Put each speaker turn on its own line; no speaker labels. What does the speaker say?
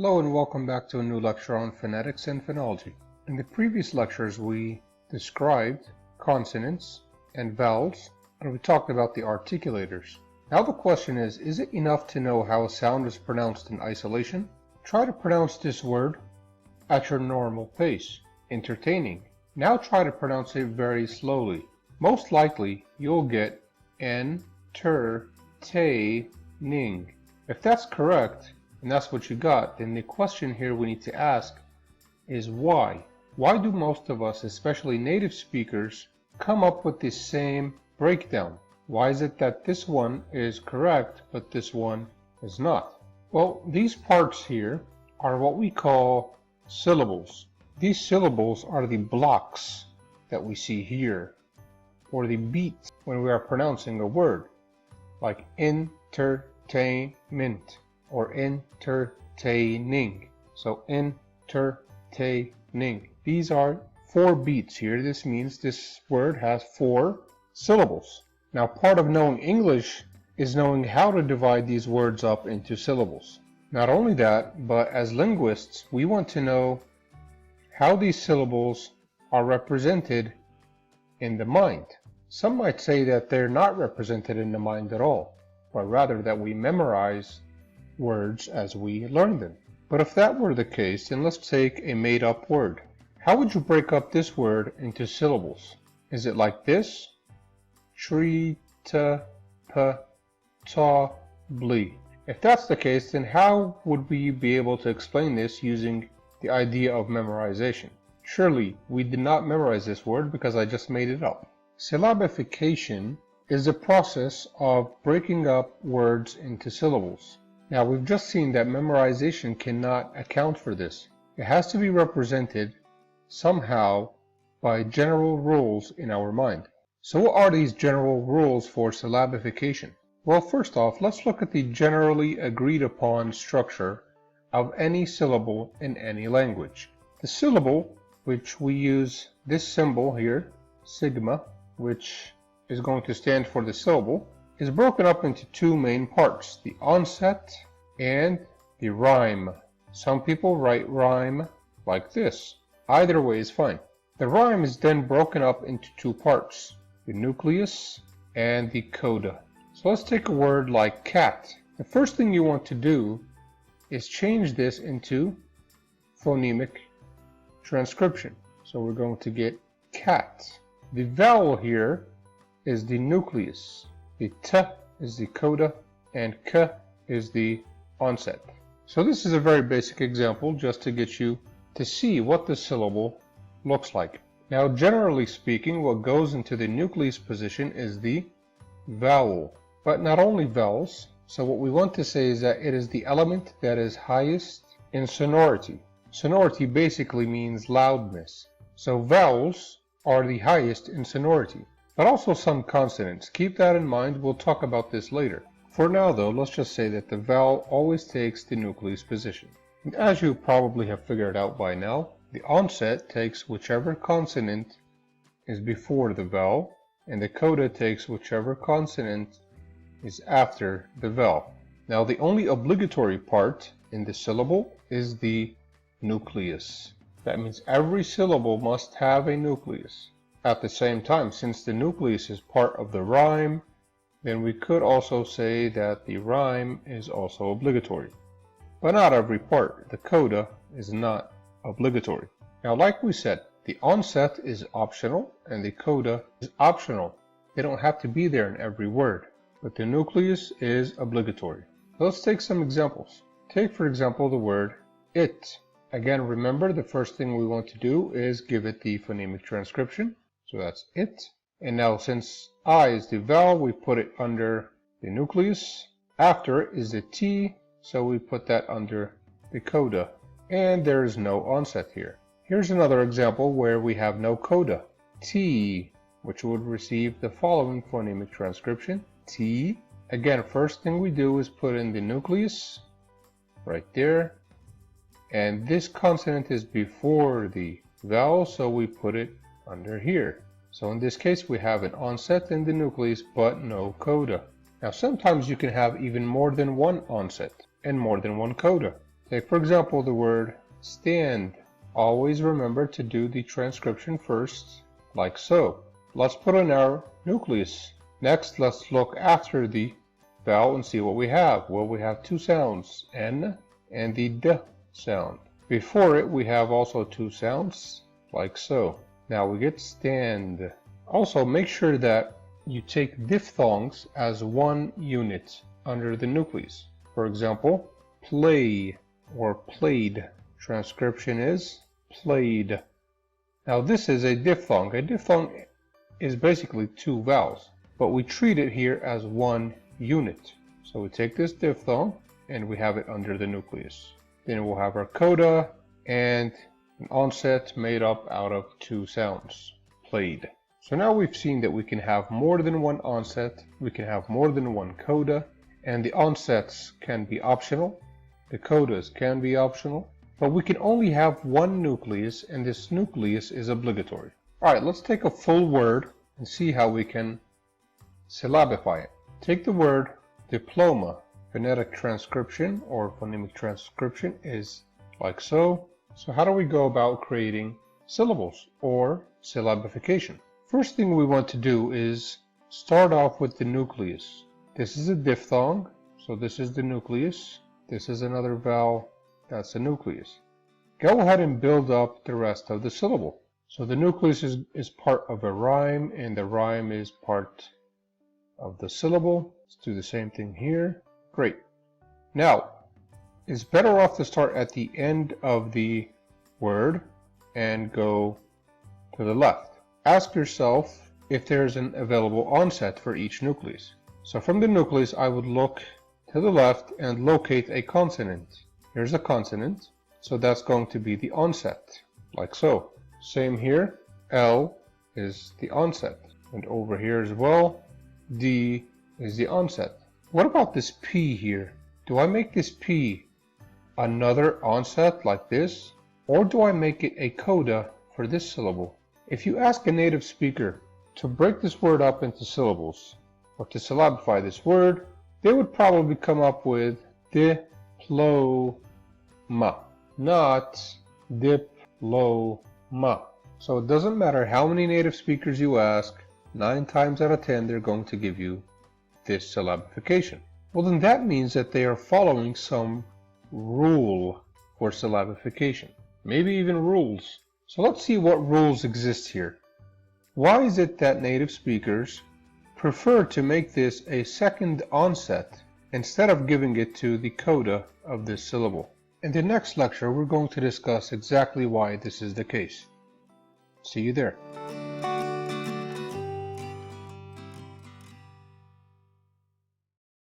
Hello and welcome back to a new lecture on phonetics and phonology. In the previous lectures we described consonants and vowels and we talked about the articulators. Now the question is it enough to know how a sound is pronounced in isolation? Try to pronounce this word at your normal pace. Entertaining. Now try to pronounce it very slowly. Most likely you'll get entertaining. If that's correct, and that's what you got, then the question here we need to ask is why? Why do most of us, especially native speakers, come up with the same breakdown? Why is it that this one is correct, but this one is not? Well, these parts here are what we call syllables. These syllables are the blocks that we see here, or the beats when we are pronouncing a word, like entertainment or entertaining. So entertaining. These are 4 beats here. This means this word has 4 syllables. Now part of knowing English is knowing how to divide these words up into syllables. Not only that, but as linguists, we want to know how these syllables are represented in the mind. Some might say that they're not represented in the mind at all, but rather that we memorize words as we learn them. But if that were the case, then let's take a made-up word. How would you break up this word into syllables? Is it like this? Tree, ta, pa, ta, bli. If that's the case, then how would we be able to explain this using the idea of memorization? Surely we did not memorize this word because I just made it up. Syllabification is the process of breaking up words into syllables. Now we've just seen that memorization cannot account for this. It has to be represented somehow by general rules in our mind. So what are these general rules for syllabification? Well, first off, let's look at the generally agreed upon structure of any syllable in any language. The syllable, which we use this symbol here, sigma, which is going to stand for the syllable, is broken up into 2 main parts, the onset and the rhyme. Some people write rhyme like this. Either way is fine. The rhyme is then broken up into 2 parts, the nucleus and the coda. So let's take a word like cat. The first thing you want to do is change this into phonemic transcription. So we're going to get cat. The vowel here is the nucleus. The t is the coda and k is the onset. So this is a very basic example just to get you to see what the syllable looks like. Now generally speaking, what goes into the nucleus position is the vowel, but not only vowels. So what we want to say is that it is the element that is highest in sonority. Sonority basically means loudness. So vowels are the highest in sonority. But also some consonants. Keep that in mind, we'll talk about this later. For now though, let's just say that the vowel always takes the nucleus position. And as you probably have figured out by now, the onset takes whichever consonant is before the vowel, and the coda takes whichever consonant is after the vowel. Now the only obligatory part in the syllable is the nucleus. That means every syllable must have a nucleus. At the same time, since the nucleus is part of the rhyme, then we could also say that the rhyme is also obligatory. But not every part. The coda is not obligatory. Now, like we said, the onset is optional and the coda is optional. They don't have to be there in every word, but the nucleus is obligatory. Let's take some examples. Take, for example, the word it. Again, remember the first thing we want to do is give it the phonemic transcription. So that's it. And now since I is the vowel, we put it under the nucleus. After it is the T, so we put that under the coda. And there is no onset here. Here's another example where we have no coda. T, which would receive the following phonemic transcription. T. Again, first thing we do is put in the nucleus, right there. And this consonant is before the vowel, so we put it under here. So in this case we have an onset in the nucleus but no coda. Now sometimes you can have even more than one onset and more than one coda. Take for example the word stand. Always remember to do the transcription first, like so. Let's put in our nucleus. Next, let's look after the vowel and see what we have. Well, we have two sounds, N and the D sound. Before it, we have also two sounds, like so. Now we get stand. Also, make sure that you take diphthongs as one unit under the nucleus. For example, play or played. Transcription is played. Now this is a diphthong. A diphthong is basically two vowels, but we treat it here as one unit. So we take this diphthong and we have it under the nucleus. Then we'll have our coda and an onset made up out of two sounds, played. So now we've seen that we can have more than one onset, we can have more than one coda, and the onsets can be optional, the codas can be optional, but we can only have one nucleus, and this nucleus is obligatory. Alright, let's take a full word and see how we can syllabify it. Take the word diploma. Phonetic transcription or phonemic transcription is like so. So how do we go about creating syllables or syllabification? First thing we want to do is start off with the nucleus. This is a diphthong, so this is the nucleus. This is another vowel, that's the nucleus. Go ahead and build up the rest of the syllable. So the nucleus is part of a rhyme, and the rhyme is part of the syllable. Let's do the same thing here. Great. Now, it's better off to start at the end of the word and go to the left. Ask yourself if there's an available onset for each nucleus. So from the nucleus, I would look to the left and locate a consonant. Here's a consonant, so that's going to be the onset, like so. Same here, L is the onset, and over here as well, D is the onset. What about this P here? Do I make this P another onset like this, or do I make it a coda for this syllable? If you ask a native speaker to break this word up into syllables, or to syllabify this word, they would probably come up with diploma, not diploma. So it doesn't matter how many native speakers you ask, 9 times out of 10 they're going to give you this syllabification. Well, then that means that they are following some rule for syllabification, maybe even rules. So let's see what rules exist here. Why is it that native speakers prefer to make this a second onset instead of giving it to the coda of this syllable? In the next lecture, we're going to discuss exactly why this is the case. See you there.